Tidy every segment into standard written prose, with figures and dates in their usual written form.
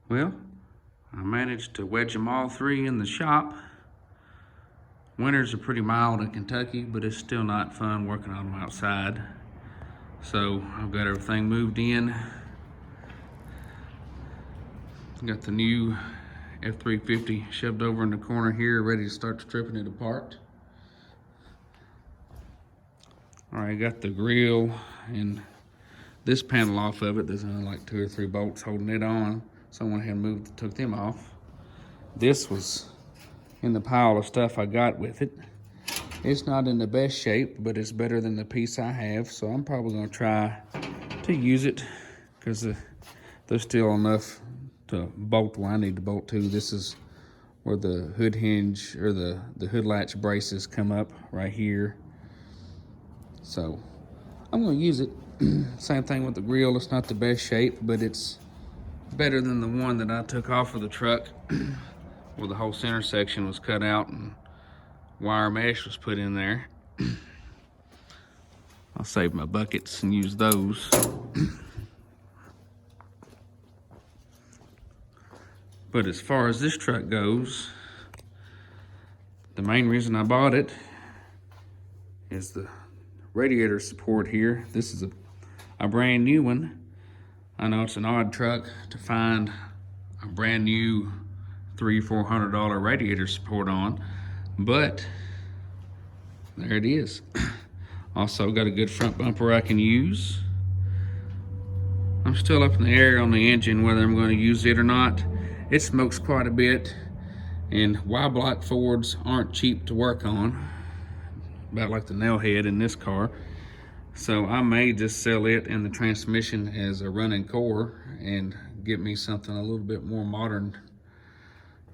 Well, I managed to wedge them all three in the shop. Winters are pretty mild in Kentucky, but it's still not fun working on them outside. So I've got everything moved in. Got the new F-350 shoved over in the corner here, ready to start stripping it apart. All right, got the grill and this panel off of it. There's only like 2 or 3 bolts holding it on. Someone had moved, took them off. This was in the pile of stuff I got with it. It's not in the best shape, but it's better than the piece I have, so I'm probably gonna try to use it because there's still enough to bolt where I need to bolt to. This is where the hood hinge or the hood latch braces come up right here. So I'm gonna use it. Same thing with the grill. It's not the best shape, but it's better than the one that I took off of the truck where the whole center section was cut out and wire mesh was put in there. I'll save my buckets and use those. But as far as this truck goes, the main reason I bought it is the radiator support here. This is a brand new one. I know it's an odd truck to find a brand new $300-400 radiator support on, but there it is. Also got a good front bumper I can use. I'm still up in the air on the engine whether I'm going to use it or not. It smokes quite a bit, and Y-block Fords aren't cheap to work on, about like the nail head in this car. So I may just sell it and the transmission as a running core and get me something a little bit more modern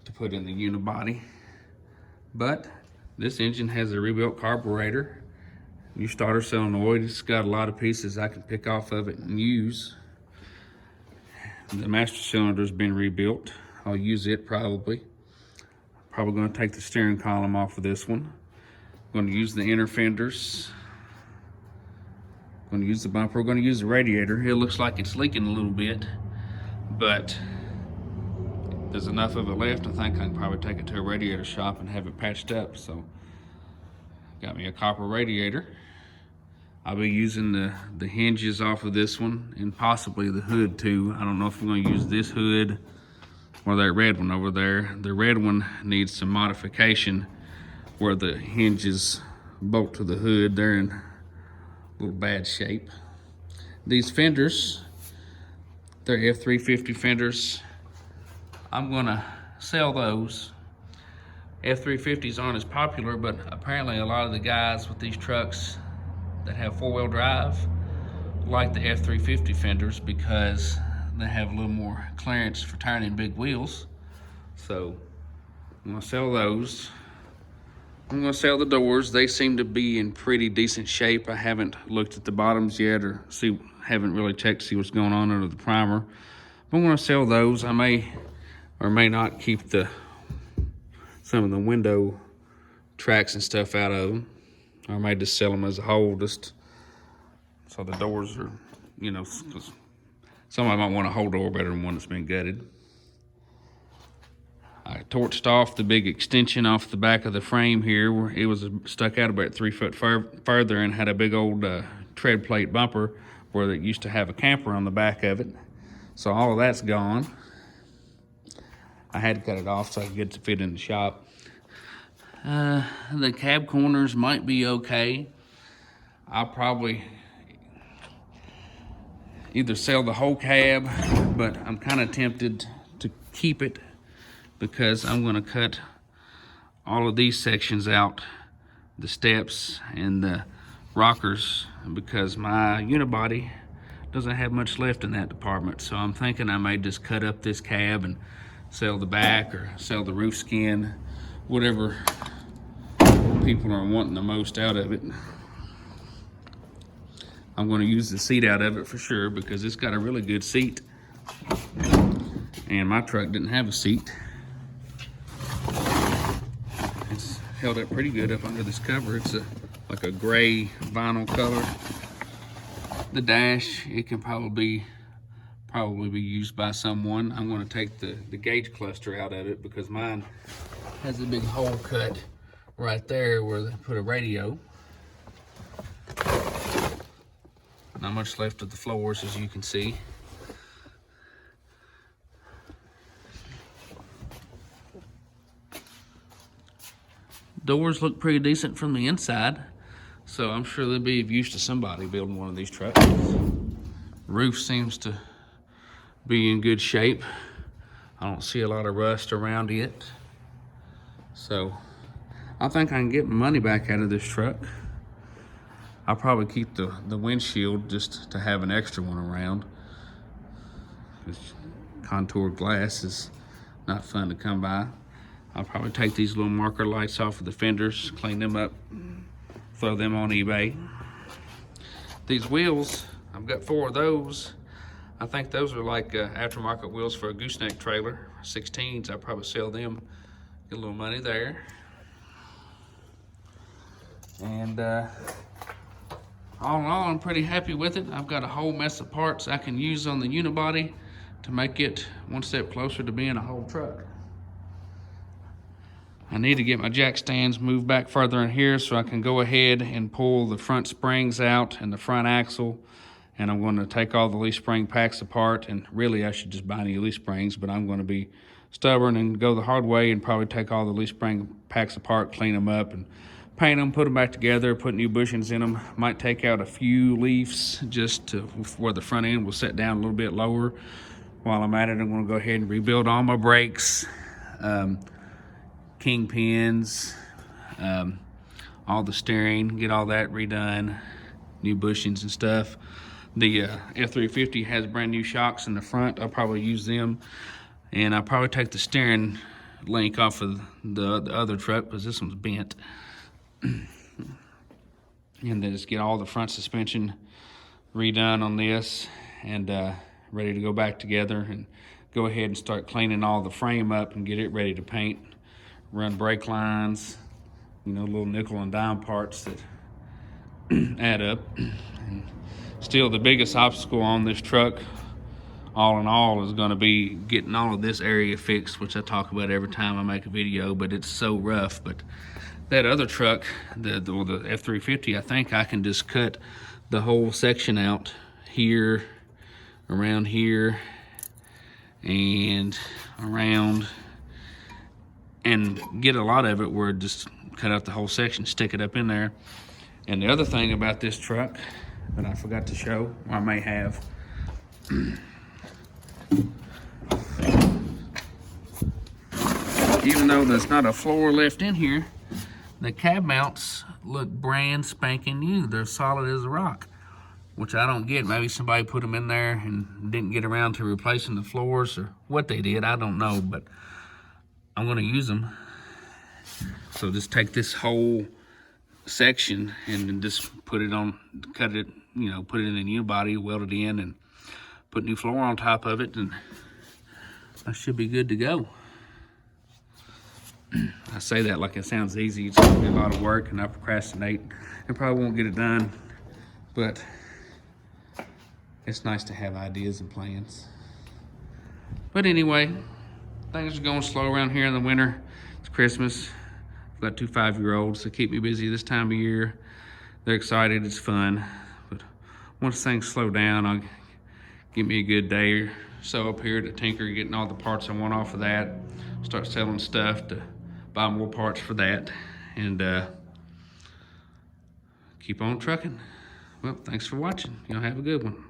to put in the unibody. But this engine has a rebuilt carburetor, new starter solenoid. It's got a lot of pieces I can pick off of it and use. The master cylinder's been rebuilt. I'll use it probably. Probably gonna take the steering column off of this one. I'm gonna use the inner fenders. Going to use the bumper. We're going to use the radiator. It looks like it's leaking a little bit, but there's enough of it left. I think I can probably take it to a radiator shop and have it patched up. So got me a copper radiator. I'll be using the hinges off of this one and possibly the hood too. I don't know if I'm going to use this hood or that red one over there. The red one needs some modification where the hinges bolt to the hood. They're in little bad shape. These fenders, they're F-350 fenders. I'm gonna sell those. F-350s aren't as popular, but apparently a lot of the guys with these trucks that have 4-wheel drive like the F-350 fenders because they have a little more clearance for turning big wheels. So I'm gonna sell those. I'm gonna sell the doors. They seem to be in pretty decent shape. I haven't looked at the bottoms yet or haven't really checked to see what's going on under the primer. But I'm gonna sell those. I may or may not keep some of the window tracks and stuff out of them. Or I may just sell them as a whole, just so the doors are, you know, somebody might want a whole door better than one that's been gutted. I torched off the big extension off the back of the frame here where it was stuck out about 3 foot further and had a big old tread plate bumper where it used to have a camper on the back of it. So all of that's gone. I had to cut it off so I could get it to fit in the shop. The cab corners might be okay. I'll probably either sell the whole cab, but I'm kind of tempted to keep it because I'm gonna cut all of these sections out, the steps and the rockers, because my unibody doesn't have much left in that department. So I'm thinking I may just cut up this cab and sell the back or sell the roof skin, whatever people are wanting the most out of it. I'm gonna use the seat out of it for sure because it's got a really good seat. And my truck didn't have a seat. It's held up pretty good up under this cover. It's like a gray vinyl color. The dash, it can probably be probably be used by someone. I'm going to take the gauge cluster out of it because mine has a big hole cut right there where they put a radio. Not much left of the floors, as you can see. Doors look pretty decent from the inside, so I'm sure they'll be of use to somebody building one of these trucks. Roof seems to be in good shape. I don't see a lot of rust around it. So I think I can get my money back out of this truck. I'll probably keep the windshield just to have an extra one around. This contoured glass is not fun to come by. I'll probably take these little marker lights off of the fenders, clean them up, throw them on eBay. These wheels, I've got 4 of those. I think those are like aftermarket wheels for a gooseneck trailer. 16s, I'll probably sell them, get a little money there. And all in all, I'm pretty happy with it. I've got a whole mess of parts I can use on the unibody to make it one step closer to being a whole truck. I need to get my jack stands moved back further in here so I can go ahead and pull the front springs out and the front axle. And I'm going to take all the leaf spring packs apart. And really, I should just buy new leaf springs, but I'm going to be stubborn and go the hard way and probably take all the leaf spring packs apart, clean them up, and paint them, put them back together, put new bushings in them. Might take out a few leaves just to where the front end will set down a little bit lower. While I'm at it, I'm going to go ahead and rebuild all my brakes. Kingpins, all the steering, get all that redone, new bushings and stuff. The F-350 has brand new shocks in the front. I'll probably use them, and I'll probably take the steering link off of the other truck because this one's bent. And then just get all the front suspension redone on this and ready to go back together, and go ahead and start cleaning all the frame up and get it ready to paint. Run brake lines, you know, little nickel and dime parts that add up. And still, the biggest obstacle on this truck, all in all, is going to be getting all of this area fixed, which I talk about every time I make a video, but it's so rough. But that other truck, the F-350, I think I can just cut the whole section out here, around here, and around, and get a lot of it where just cut out the whole section, stick it up in there. And the other thing about this truck that I forgot to show, or I may have, even though there's not a floor left in here, the cab mounts look brand spanking new. They're solid as a rock, which I don't get. Maybe somebody put them in there and didn't get around to replacing the floors, or what they did, I don't know, but I'm gonna use them. So just take this whole section and then just put it on, cut it, you know, put it in a new body, weld it in, and put new floor on top of it, and I should be good to go. I say that like it sounds easy. It's gonna be a lot of work, and I procrastinate and probably won't get it done, but it's nice to have ideas and plans. But anyway, things are going slow around here in the winter. It's Christmas. I've got 2 5-year-olds that keep me busy this time of year. They're excited, it's fun. But once things slow down, I'll give me a good day or so up here to tinker, getting all the parts I want off of that. Start selling stuff to buy more parts for that, and keep on trucking. Well, thanks for watching. Y'all have a good one.